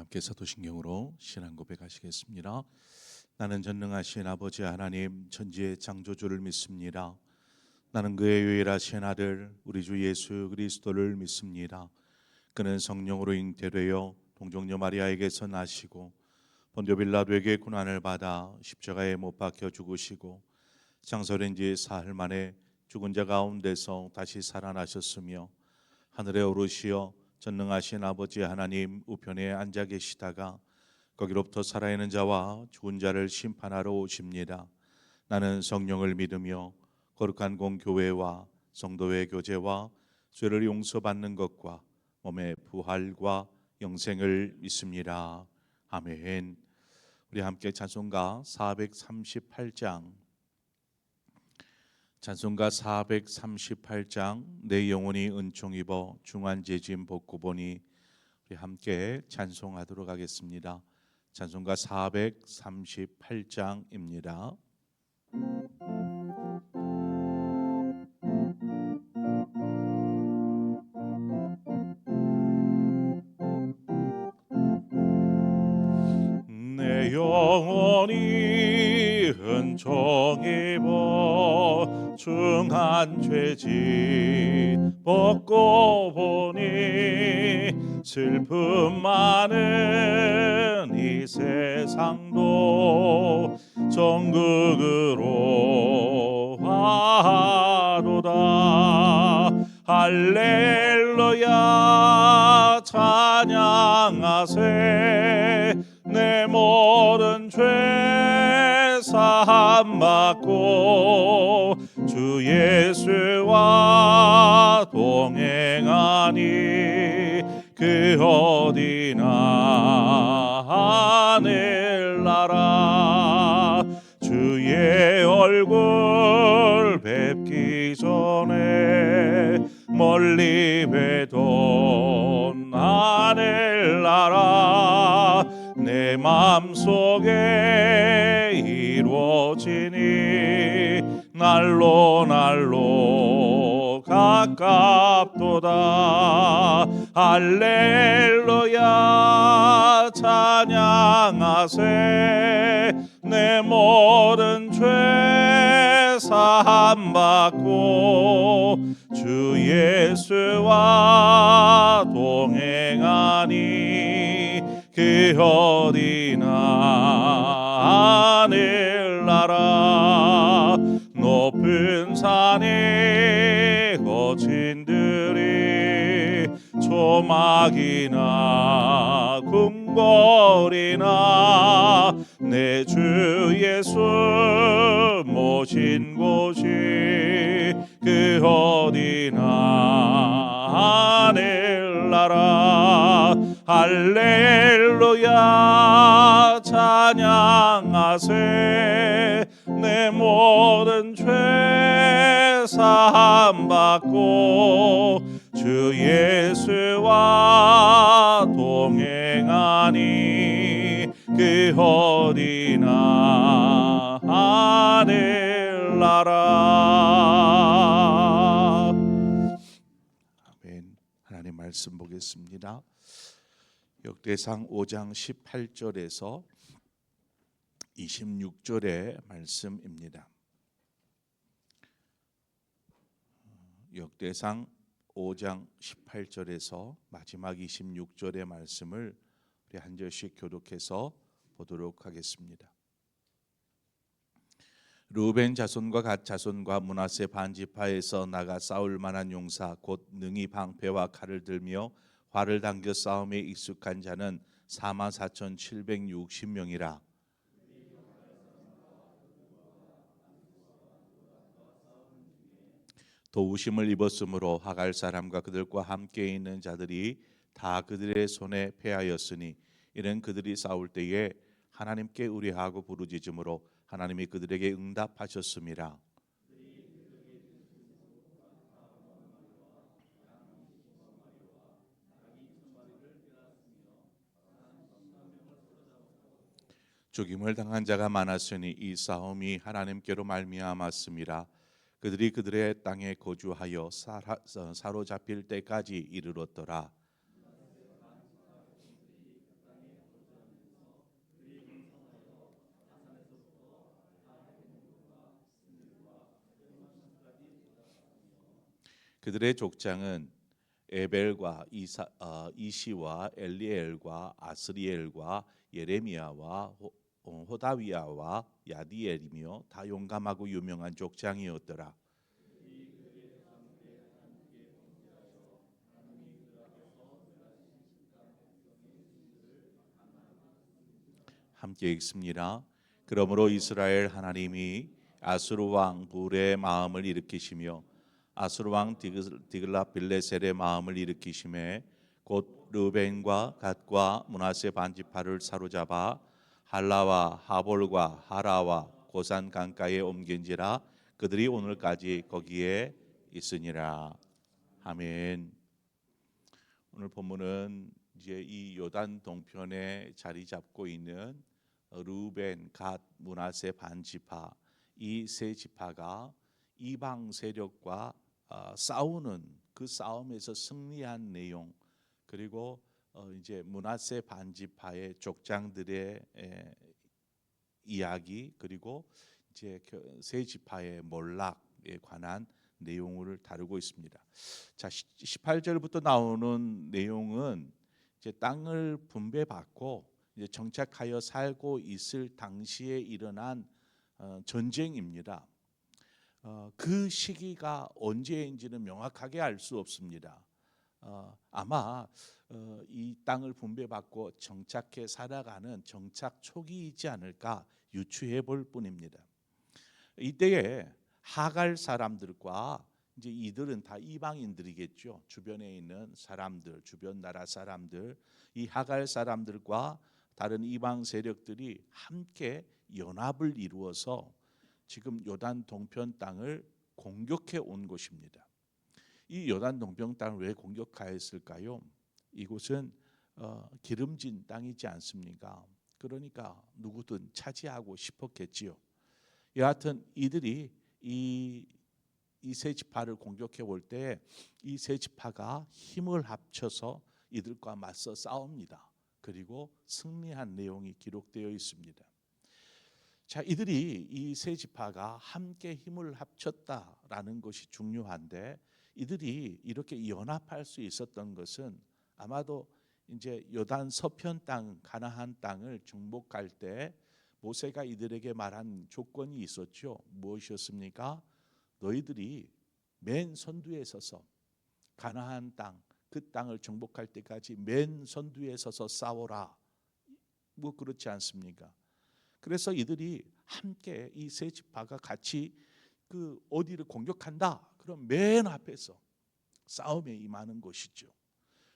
함께 사도신경으로 신앙 고백하시겠습니다. 나는 전능하신 아버지 하나님 천지의 창조주를 믿습니다. 나는 그의 유일하신 아들 우리 주 예수 그리스도를 믿습니다. 그는 성령으로 잉태되어 동정녀 마리아에게서 나시고 본디오 빌라도에게 고난을 받아 십자가에 못 박혀 죽으시고 장사된 지 사흘 만에 죽은 자 가운데서 다시 살아나셨으며 하늘에 오르시어 전능하신 아버지 하나님 우편에 앉아 계시다가 거기로부터 살아있는 자와 죽은 자를 심판하러 오십니다. 나는 성령을 믿으며 거룩한 공교회와 성도의 교제와 죄를 용서받는 것과 몸의 부활과 영생을 믿습니다. 아멘. 우리 함께 찬송가 438장 내 영혼이 은총 입어 중한 재짐 복구 보니 우리 함께 찬송하도록 하겠습니다. 찬송가 438장입니다. 내 영혼이 은총 입어 중한 죄짓 벗고 보니 슬픔 많은 이 세상도 정극으로 하도다. 할렐루야 찬양하세. 내 모든 죄 사함 받고 주 예수와 동행하니 그 어디나 하늘나라. 주의 얼굴 뵙기 전에 멀리 뵈던 하늘나라 내 맘속에 이루어지니 날로 날로 가깝도다. 할렐루야 찬양하세. 내 모든 죄 사함 받고 주 예수와 동행하니 그 어디나 하늘나라. 높은 산에 거친들이 초막이나 궁궐이나 내 주 예수 모신 곳이 그 어디나 하늘나라. 할렐루야 찬양하세. 내 모든 죄 사함 받고 주 예수와 동행하니 그 어디나 하늘나라. 아멘. 하나님 말씀 보겠습니다. 역대상 5장 18절에서 26절의 말씀입니다. 역대상 5장 18절에서 마지막 26절의 말씀을 우리 한 절씩 교독해서 보도록 하겠습니다. 르우벤 자손과 갓 자손과 므낫세 반지파에서 나가 싸울 만한 용사 곧 능히 방패와 칼을 들며 활을 당겨 싸움에 익숙한 자는 44,760명이라. 도우심을 입었으므로 하갈 사람과 그들과 함께 있는 자들이 다 그들의 손에 패하였으니 이는 그들이 싸울 때에 하나님께 의뢰하고 부르짖음으로 하나님이 그들에게 응답하셨음이라. 죽임을 당한 자가 많았으니 이 싸움이 하나님께로 말미암았음이라. 그들이 그들의 땅에 거주하여 사로잡힐 때까지 이르렀더라. 그들의 족장은 에벨과 이시와 엘리엘과 아스리엘과 예레미야와 호다위야와 야디엘이며 다 용감하고 유명한 족장이었더라. 함께 읽습니다. 그러므로 이스라엘 하나님이 아수르 왕 불의 마음을 일으키시며 아수르 왕 디글라빌레셀의 마음을 일으키심에 곧 르벤과 갓과 므낫세 반지파를 사로잡아 할라와 하볼과 하라와 고산 강가에 옮긴지라. 그들이 오늘까지 거기에 있으니라. 아멘. 오늘 본문은 이제 이 요단 동편에 자리 잡고 있는 루벤, 갓, 므낫세 반지파 이 세 지파가 이방 세력과 싸우는 그 싸움에서 승리한 내용, 그리고 이제 므낫세 반지파의 족장들의 이야기, 그리고 이제 세 지파의 몰락에 관한 내용을 다루고 있습니다. 자, 18절부터 나오는 내용은 이제 땅을 분배받고 이제 정착하여 살고 있을 당시에 일어난 전쟁입니다. 그 시기가 언제인지는 명확하게 알 수 없습니다. 아마 이 땅을 분배받고 정착해 살아가는 정착 초기이지 않을까 유추해 볼 뿐입니다. 이때에 하갈 사람들과 이제 이들은 다 이방인들이겠죠. 주변에 있는 사람들, 주변 나라 사람들, 이 하갈 사람들과 다른 이방 세력들이 함께 연합을 이루어서 지금 요단 동편 땅을 공격해 온 것입니다. 이 요단 동편 땅을 왜 공격하였을까요? 이곳은 기름진 땅이지 않습니까? 그러니까 누구든 차지하고 싶었겠지요. 여하튼 이들이 이 세 지파를 공격해 올 때 이 세 지파가 힘을 합쳐서 이들과 맞서 싸웁니다. 그리고 승리한 내용이 기록되어 있습니다. 자, 이들이 이 세 지파가 함께 힘을 합쳤다라는 것이 중요한데, 이들이 이렇게 연합할 수 있었던 것은 아마도 이제 요단 서편 땅, 가나안 땅을 정복할 때 모세가 이들에게 말한 조건이 있었죠. 무엇이었습니까? 너희들이 맨 선두에 서서 가나안 땅, 그 땅을 정복할 때까지 맨 선두에 서서 싸워라. 뭐 그렇지 않습니까? 그래서 이들이 함께 이 세 지파가 같이 그 어디를 공격한다. 그럼 맨 앞에서 싸움에 임하는 것이죠.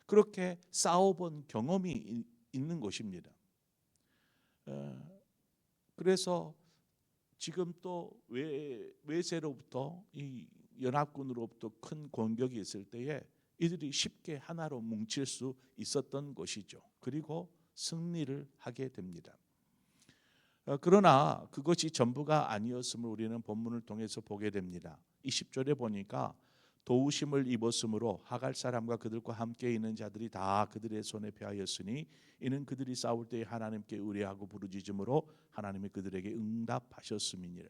그렇게 싸워본 경험이 있는 것입니다. 그래서 지금 또 외세로부터 이 연합군으로부터 큰 공격이 있을 때에 이들이 쉽게 하나로 뭉칠 수 있었던 것이죠. 그리고 승리를 하게 됩니다. 그러나 그것이 전부가 아니었음을 우리는 본문을 통해서 보게 됩니다. 20절에 보니까 도우심을 입었으므로 하갈 사람과 그들과 함께 있는 자들이 다 그들의 손에 패하였으니 이는 그들이 싸울 때 하나님께 의뢰하고 부르짖음으로 하나님이 그들에게 응답하셨음이니라.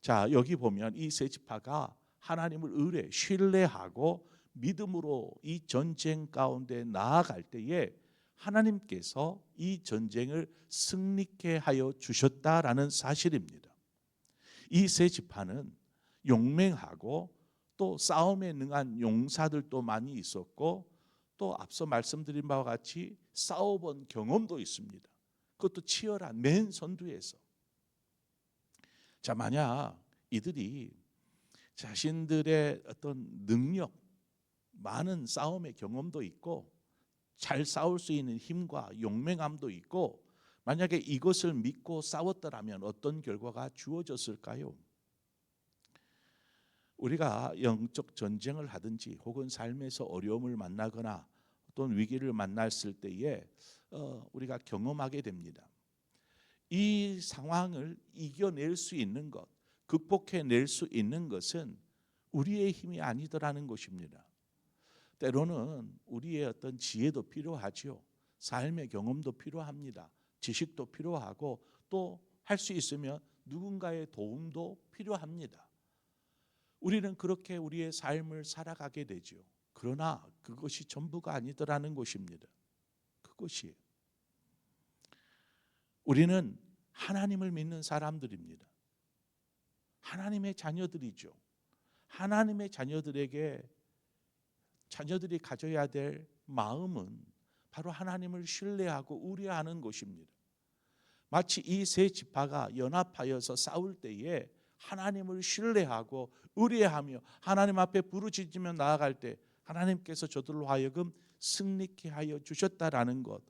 자, 여기 보면 이 세 지파가 하나님을 신뢰하고 믿음으로 이 전쟁 가운데 나아갈 때에 하나님께서 이 전쟁을 승리케 하여 주셨다라는 사실입니다. 이 세 지파는 용맹하고 또 싸움에 능한 용사들도 많이 있었고, 또 앞서 말씀드린 바와 같이 싸워본 경험도 있습니다. 그것도 치열한 맨 선두에서. 자, 만약 이들이 자신들의 어떤 능력, 많은 싸움의 경험도 있고 잘 싸울 수 있는 힘과 용맹함도 있고 만약에 이것을 믿고 싸웠더라면 어떤 결과가 주어졌을까요? 우리가 영적 전쟁을 하든지 혹은 삶에서 어려움을 만나거나 어떤 위기를 만났을 때에 우리가 경험하게 됩니다. 이 상황을 이겨낼 수 있는 것, 극복해낼 수 있는 것은 우리의 힘이 아니더라는 것입니다. 때로는 우리의 어떤 지혜도 필요하지요. 삶의 경험도 필요합니다. 지식도 필요하고 또 할 수 있으면 누군가의 도움도 필요합니다. 우리는 그렇게 우리의 삶을 살아가게 되죠. 그러나 그것이 전부가 아니더라는 것입니다. 그것이 우리는 하나님을 믿는 사람들입니다. 하나님의 자녀들이죠. 하나님의 자녀들에게 자녀들이 가져야 될 마음은 바로 하나님을 신뢰하고 의뢰하는 것입니다. 마치 이 세 지파가 연합하여서 싸울 때에 하나님을 신뢰하고 의뢰하며 하나님 앞에 부르짖으며 나아갈 때 하나님께서 저들로 하여금 승리케 하여 주셨다라는 것,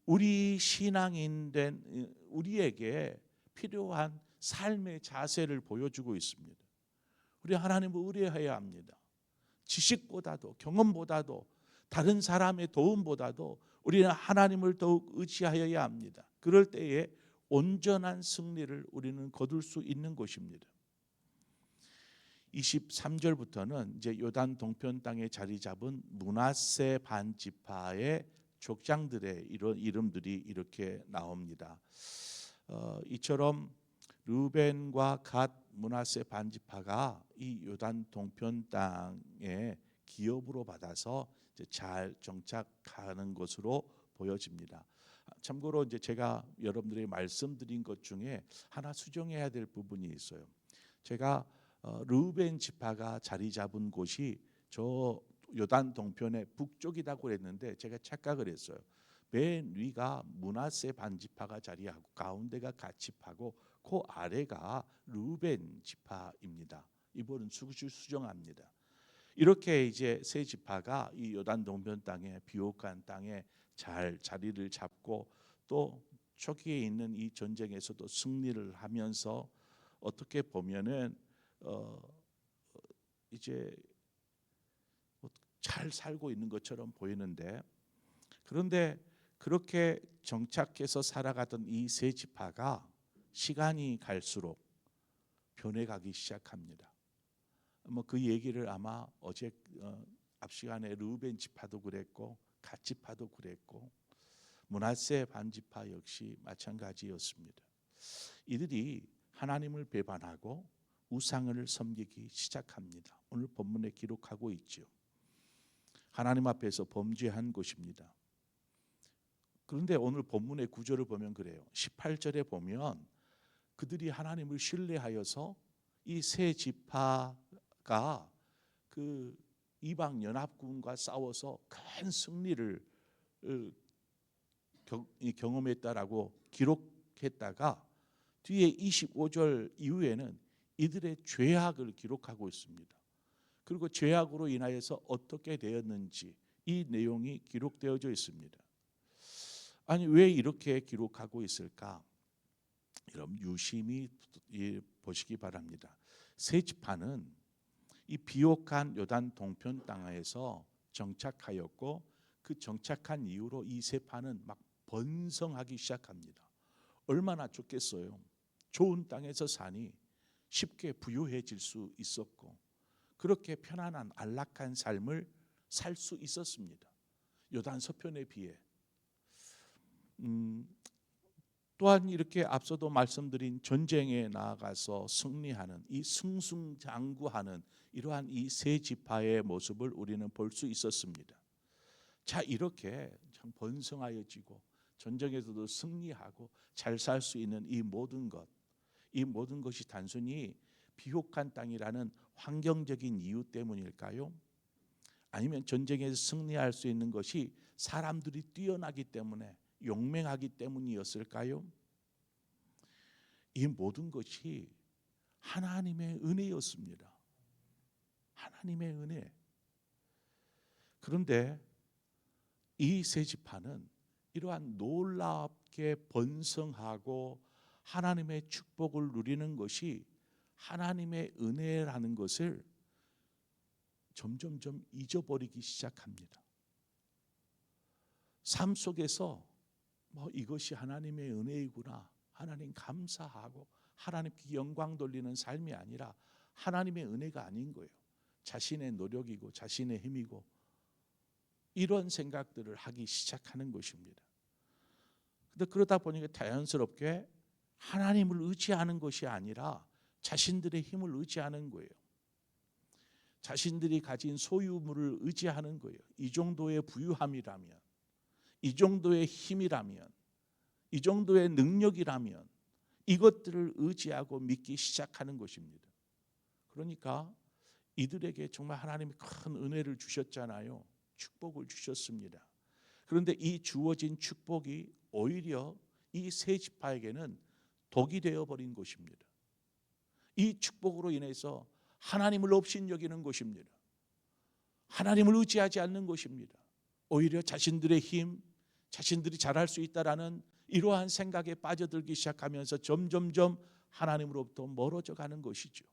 우리 신앙인 된 우리에게 필요한 삶의 자세를 보여주고 있습니다. 우리 하나님을 의뢰해야 합니다. 지식보다도 경험보다도 다른 사람의 도움보다도 우리는 하나님을 더욱 의지하여야 합니다. 그럴 때에 온전한 승리를 우리는 거둘 수 있는 것입니다. 23절부터는 이제 요단 동편 땅에 자리 잡은 므낫세 반지파의 족장들의 이런 이름들이 이렇게 나옵니다. 이처럼 르벤과 갓, 므낫세 반지파가 이 요단 동편 땅에 기업으로 받아서 이제 잘 정착하는 것으로 보여집니다. 참고로 이제 제가 여러분들이 말씀드린 것 중에 하나 수정해야 될 부분이 있어요. 제가 르벤 지파가 자리 잡은 곳이 저 요단 동편의 북쪽이라고 그랬는데 제가 착각을 했어요. 맨 위가 므낫세 반지파가 자리하고 가운데가 갓 지파고 그 아래가 르벤 지파입니다. 이번은 수정합니다. 이렇게 이제 세 지파가 이 요단 동편 땅에 비옥한 땅에 잘 자리를 잡고 또 초기에 있는 이 전쟁에서도 승리를 하면서 어떻게 보면은 이제 잘 살고 있는 것처럼 보이는데, 그런데 그렇게 정착해서 살아가던 이 세 지파가 시간이 갈수록 변해가기 시작합니다. 뭐 그 얘기를 아마 어제 앞 시간에 르우벤 지파도 그랬고 갓 지파도 그랬고 므낫세 반지파 역시 마찬가지였습니다. 이들이 하나님을 배반하고 우상을 섬기기 시작합니다. 오늘 본문에 기록하고 있죠. 하나님 앞에서 범죄한 것입니다. 그런데 오늘 본문의 구절을 보면 그래요. 18절에 보면 그들이 하나님을 신뢰하여서 이 세 지파가 그 이방 연합군과 싸워서 큰 승리를 경험했다라고 기록했다가 뒤에 25절 이후에는 이들의 죄악을 기록하고 있습니다. 그리고 죄악으로 인하여서 어떻게 되었는지 이 내용이 기록되어져 있습니다. 아니 왜 이렇게 기록하고 있을까? 여러분 유심히 보시기 바랍니다. 세 지파는 이 비옥한 요단 동편 땅에서 정착하였고 그 정착한 이후로 이 세 파는 막 번성하기 시작합니다. 얼마나 좋겠어요. 좋은 땅에서 사니 쉽게 부유해질 수 있었고 그렇게 편안한 안락한 삶을 살 수 있었습니다. 요단 서편에 비해. 또한 이렇게 앞서도 말씀드린 전쟁에 나아가서 승리하는 이 승승장구하는 이러한 이 세 지파의 모습을 우리는 볼 수 있었습니다. 자, 이렇게 참 번성하여지고 전쟁에서도 승리하고 잘 살 수 있는 이 모든 것이 단순히 비옥한 땅이라는 환경적인 이유 때문일까요? 아니면 전쟁에서 승리할 수 있는 것이 사람들이 뛰어나기 때문에 용맹하기 때문이었을까요? 이 모든 것이 하나님의 은혜였습니다. 하나님의 은혜. 그런데 이 세 지파는 이러한 놀랍게 번성하고 하나님의 축복을 누리는 것이 하나님의 은혜라는 것을 점점점 잊어버리기 시작합니다. 삶 속에서 이것이 하나님의 은혜이구나, 하나님 감사하고 하나님께 영광 돌리는 삶이 아니라 하나님의 은혜가 아닌 거예요. 자신의 노력이고 자신의 힘이고 이런 생각들을 하기 시작하는 것입니다. 근데 그러다 보니까 자연스럽게 하나님을 의지하는 것이 아니라 자신들의 힘을 의지하는 거예요. 자신들이 가진 소유물을 의지하는 거예요. 이 정도의 부유함이라면, 이 정도의 힘이라면, 이 정도의 능력이라면 이것들을 의지하고 믿기 시작하는 것입니다. 그러니까 이들에게 정말 하나님이 큰 은혜를 주셨잖아요. 축복을 주셨습니다. 그런데 이 주어진 축복이 오히려 이 세 지파에게는 독이 되어버린 것입니다. 이 축복으로 인해서 하나님을 업신여기는 것입니다. 하나님을 의지하지 않는 것입니다. 오히려 자신들의 힘, 자신들이 잘할 수 있다라는 이러한 생각에 빠져들기 시작하면서 점점점 하나님으로부터 멀어져 가는 것이죠.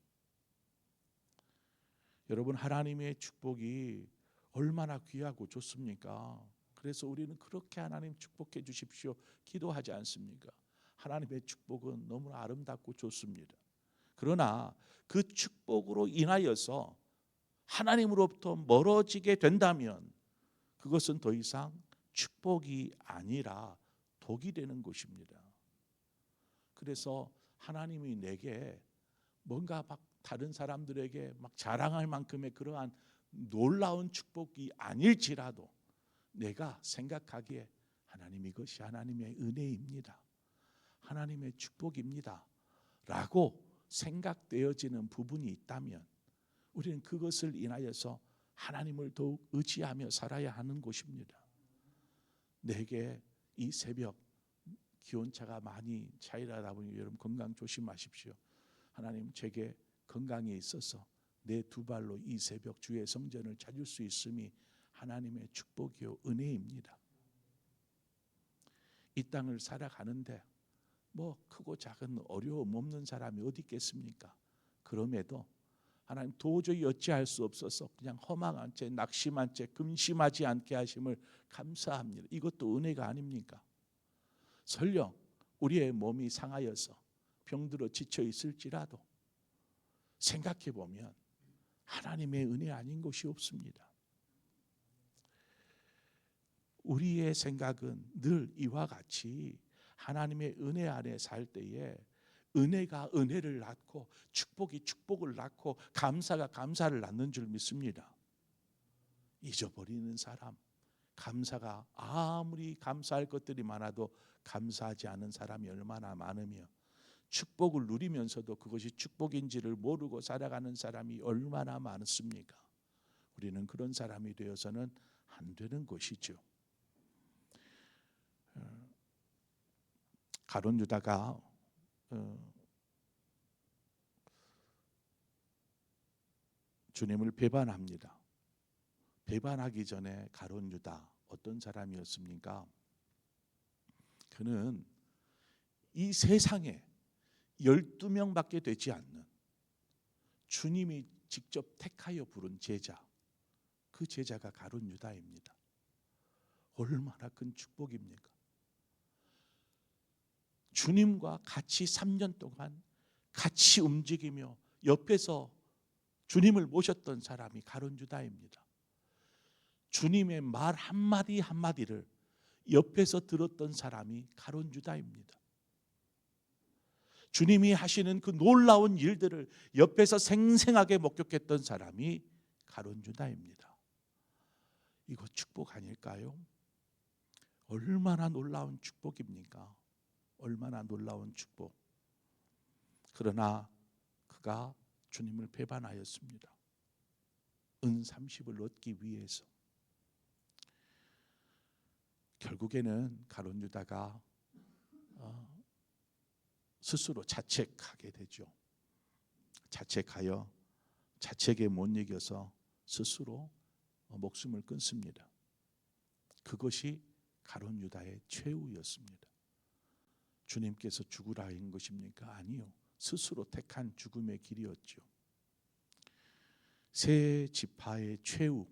여러분, 하나님의 축복이 얼마나 귀하고 좋습니까? 그래서 우리는 그렇게 하나님 축복해 주십시오 기도하지 않습니까? 하나님의 축복은 너무나 아름답고 좋습니다. 그러나 그 축복으로 인하여서 하나님으로부터 멀어지게 된다면 그것은 더 이상 축복이 아니라 독이 되는 것입니다. 그래서 하나님이 내게 뭔가 막 다른 사람들에게 막 자랑할 만큼의 그러한 놀라운 축복이 아닐지라도 내가 생각하기에 하나님, 이것이 하나님의 은혜입니다, 하나님의 축복입니다 라고 생각되어지는 부분이 있다면 우리는 그것을 인하여서 하나님을 더욱 의지하며 살아야 하는 것입니다. 내게 이 새벽 기온차가 많이 차이나다 보니 여러분 건강 조심하십시오. 하나님, 제게 건강에 있어서 내 두 발로 이 새벽 주의 성전을 찾을 수 있음이 하나님의 축복이요 은혜입니다. 이 땅을 살아가는데 뭐 크고 작은 어려움 없는 사람이 어디 있겠습니까? 그럼에도 하나님 도저히 어찌할 수 없어서 그냥 허망한 채 낙심한 채 근심하지 않게 하심을 감사합니다. 이것도 은혜가 아닙니까? 설령 우리의 몸이 상하여서 병들어 지쳐 있을지라도 생각해 보면 하나님의 은혜 아닌 것이 없습니다. 우리의 생각은 늘 이와 같이 하나님의 은혜 안에 살 때에 은혜가 은혜를 낳고 축복이 축복을 낳고 감사가 감사를 낳는 줄 믿습니다. 잊어버리는 사람, 감사가 아무리 감사할 것들이 많아도 감사하지 않은 사람이 얼마나 많으며 축복을 누리면서도 그것이 축복인지를 모르고 살아가는 사람이 얼마나 많습니까? 우리는 그런 사람이 되어서는 안 되는 것이죠. 가룟 유다가 주님을 배반합니다. 배반하기 전에 가룟 유다 어떤 사람이었습니까? 그는 이 세상에 12명밖에 되지 않는 주님이 직접 택하여 부른 제자, 그 제자가 가룟 유다입니다. 얼마나 큰 축복입니까? 주님과 같이 3년 동안 같이 움직이며 옆에서 주님을 모셨던 사람이 가룟 유다입니다. 주님의 말 한마디 한마디를 옆에서 들었던 사람이 가룟 유다입니다. 주님이 하시는 그 놀라운 일들을 옆에서 생생하게 목격했던 사람이 가룟 유다입니다. 이거 축복 아닐까요? 얼마나 놀라운 축복입니까? 얼마나 놀라운 축복. 그러나 그가 주님을 배반하였습니다. 은 30을 얻기 위해서. 결국에는 가룟 유다가 스스로 자책하게 되죠. 자책하여 자책에 못 이겨서 스스로 목숨을 끊습니다. 그것이 가룟 유다의 최후였습니다. 주님께서 죽으라 한 것입니까? 아니요. 스스로 택한 죽음의 길이었죠. 세 지파의 최후,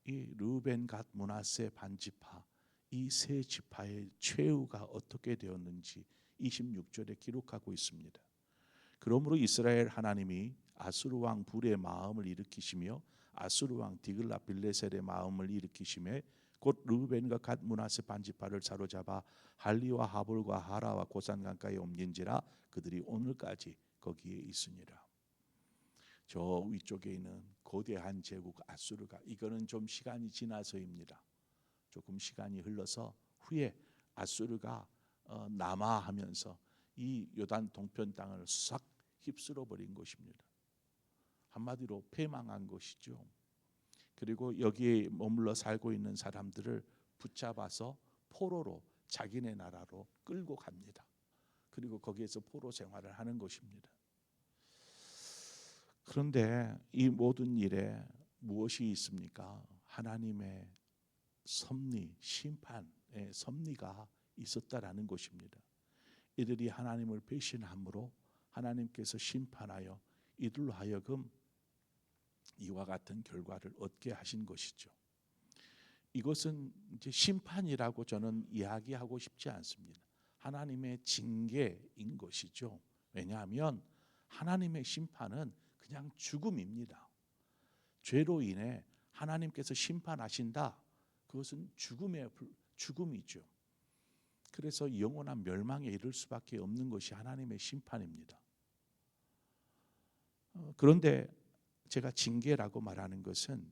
이 르우벤, 갓, 므낫세 반지파, 이 세 지파의 최후가 어떻게 되었는지 26절에 기록하고 있습니다. 그러므로 이스라엘 하나님이 아수르 왕 불의 마음을 일으키시며 아수르 왕 디글라 빌레셀의 마음을 일으키시며 곧 르우벤과 갓, 므낫세 반지파를 사로잡아 할리와 하볼과 하라와 고산 강가에 옮긴지라 그들이 오늘까지 거기에 있으니라. 저 위쪽에 있는 거대한 제국 아수르가, 이거는 좀 시간이 지나서입니다. 조금 시간이 흘러서 후에 아수르가 남하하면서 이 요단 동편 땅을 싹 휩쓸어 버린 것입니다. 한마디로 패망한 것이죠. 그리고 여기에 머물러 살고 있는 사람들을 붙잡아서 포로로 자기네 나라로 끌고 갑니다. 그리고 거기에서 포로 생활을 하는 것입니다. 그런데 이 모든 일에 무엇이 있습니까? 하나님의 섭리, 심판의 섭리가 있었다라는 것입니다. 이들이 하나님을 배신함으로 하나님께서 심판하여 이들로 하여금 이와 같은 결과를 얻게 하신 것이죠. 이것은 이제 심판이라고 저는 이야기하고 싶지 않습니다. 하나님의 징계인 것이죠. 왜냐하면 하나님의 심판은 그냥 죽음입니다. 죄로 인해 하나님께서 심판하신다. 그것은 죽음이죠. 그래서 영원한 멸망에 이를 수밖에 없는 것이 하나님의 심판입니다. 그런데 제가 징계라고 말하는 것은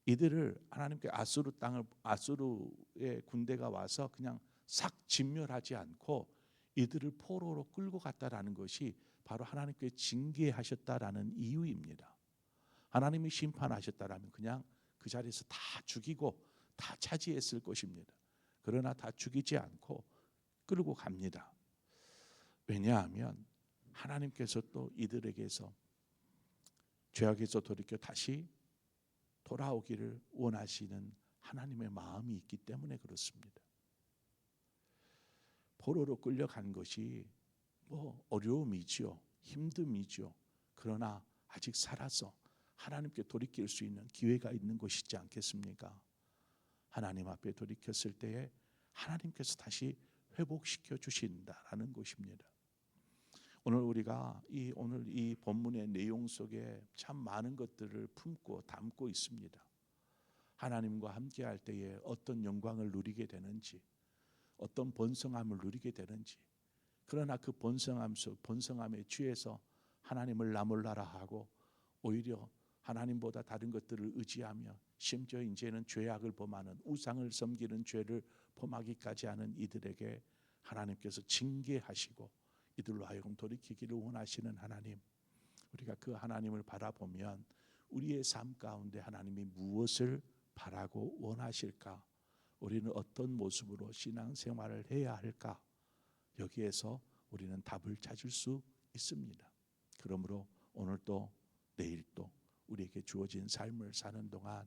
이들을 하나님께 아수르의 군대가 와서 그냥 싹 진멸하지 않고 이들을 포로로 끌고 갔다라는 것이 바로 하나님께 징계하셨다라는 이유입니다. 하나님이 심판하셨다라면 그냥 그 자리에서 다 죽이고 다 차지했을 것입니다. 그러나 다 죽이지 않고 끌고 갑니다. 왜냐하면 하나님께서 또 이들에게서 죄악에서 돌이켜 다시 돌아오기를 원하시는 하나님의 마음이 있기 때문에 그렇습니다. 포로로 끌려간 것이 어려움이죠. 힘듦이죠. 그러나 아직 살아서 하나님께 돌이킬 수 있는 기회가 있는 것이지 않겠습니까? 하나님 앞에 돌이켰을 때에 하나님께서 다시 회복시켜 주신다라는 것입니다. 오늘 우리가 오늘 이 본문의 내용 속에 참 많은 것들을 품고 담고 있습니다. 하나님과 함께할 때에 어떤 영광을 누리게 되는지, 어떤 번성함을 누리게 되는지, 그러나 그 번성함에 취해서 하나님을 나몰라라 하고 오히려 하나님보다 다른 것들을 의지하며 심지어 이제는 죄악을 범하는, 우상을 섬기는 죄를 범하기까지 하는 이들에게 하나님께서 징계하시고 이들로 하여금 돌이키기를 원하시는 하나님, 우리가 그 하나님을 바라보면 우리의 삶 가운데 하나님이 무엇을 바라고 원하실까? 우리는 어떤 모습으로 신앙생활을 해야 할까? 여기에서 우리는 답을 찾을 수 있습니다. 그러므로 오늘도 내일도 우리에게 주어진 삶을 사는 동안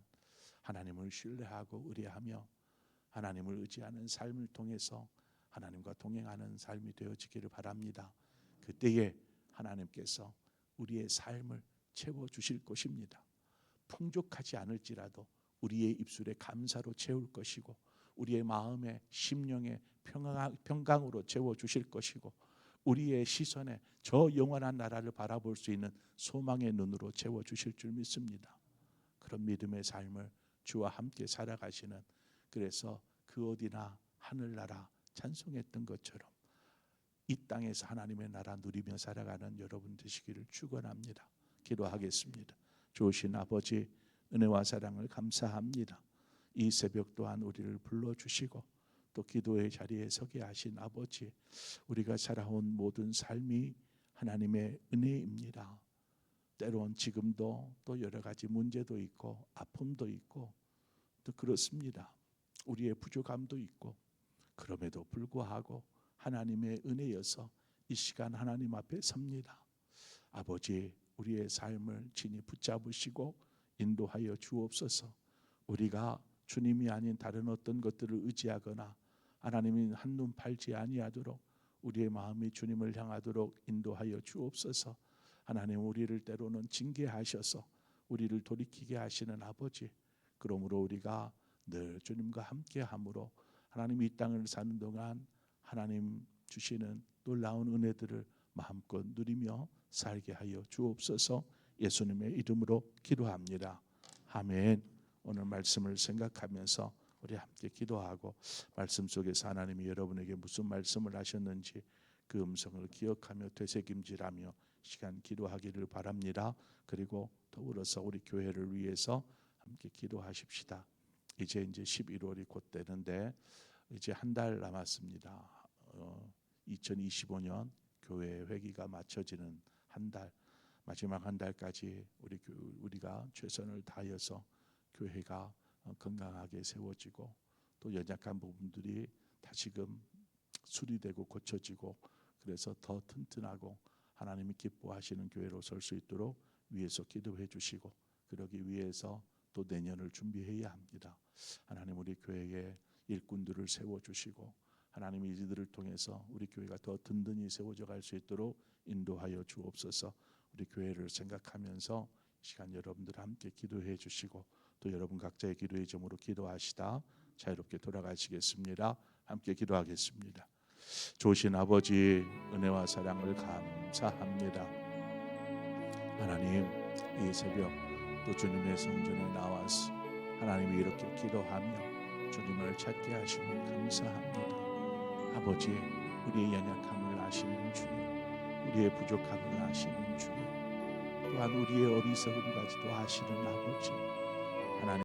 하나님을 신뢰하고 의뢰하며 하나님을 의지하는 삶을 통해서 하나님과 동행하는 삶이 되어지기를 바랍니다. 그때에 하나님께서 우리의 삶을 채워주실 것입니다. 풍족하지 않을지라도 우리의 입술에 감사로 채울 것이고 우리의 마음에 심령에 평강으로 채워주실 것이고 우리의 시선에 저 영원한 나라를 바라볼 수 있는 소망의 눈으로 채워주실 줄 믿습니다. 그런 믿음의 삶을 주와 함께 살아가시는, 그래서 그 어디나 하늘나라 찬송했던 것처럼 이 땅에서 하나님의 나라 누리며 살아가는 여러분 되시기를 축원합니다. 기도하겠습니다. 좋으신 아버지, 은혜와 사랑을 감사합니다. 이 새벽 또한 우리를 불러주시고 또 기도의 자리에 서게 하신 아버지, 우리가 살아온 모든 삶이 하나님의 은혜입니다. 때론 지금도 또 여러 가지 문제도 있고 아픔도 있고 또 그렇습니다. 우리의 부족함도 있고, 그럼에도 불구하고 하나님의 은혜여서 이 시간 하나님 앞에 섭니다. 아버지, 우리의 삶을 친히 붙잡으시고 인도하여 주옵소서. 우리가 주님이 아닌 다른 어떤 것들을 의지하거나 하나님이 한눈 팔지 아니하도록 우리의 마음이 주님을 향하도록 인도하여 주옵소서. 하나님, 우리를 때로는 징계하셔서 우리를 돌이키게 하시는 아버지, 그러므로 우리가 늘 주님과 함께함으로 하나님 이 땅을 사는 동안 하나님 주시는 놀라운 은혜들을 마음껏 누리며 살게 하여 주옵소서. 예수님의 이름으로 기도합니다. 아멘. 오늘 말씀을 생각하면서 우리 함께 기도하고 말씀 속에서 하나님이 여러분에게 무슨 말씀을 하셨는지 그 음성을 기억하며 되새김질하며 시간 기도하기를 바랍니다. 그리고 더불어서 우리 교회를 위해서 함께 기도하십시다. 이제 11월이 곧 되는데 이제 한 달 남았습니다. 2025년 교회 회기가 마쳐지는 한 달, 마지막 한 달까지 우리가 최선을 다하여서 교회가 건강하게 세워지고 또 연약한 부분들이 다시금 수리되고 고쳐지고 그래서 더 튼튼하고 하나님이 기뻐하시는 교회로 설 수 있도록 위에서 기도해 주시고 그러기 위해서 또 내년을 준비해야 합니다. 하나님 우리 교회에 일꾼들을 세워주시고 하나님이 이들을 통해서 우리 교회가 더 든든히 세워져 갈 수 있도록 인도하여 주옵소서. 우리 교회를 생각하면서 시간 여러분들 함께 기도해 주시고 또 여러분 각자의 기도의 점으로 기도하시다 자유롭게 돌아가시겠습니다. 함께 기도하겠습니다. 좋으신 아버지 은혜와 사랑을 감사합니다. 하나님 이 새벽 또 주님의 성전에 나와서 하나님이 이렇게 기도하며 주님을 찾게 하심을 감사합니다. 아버지 우리의 연약함을 아시는 주님, 우리의 부족함을 아시는 주님, 또한 우리의 어리석음까지도 아시는 아버지, 하나님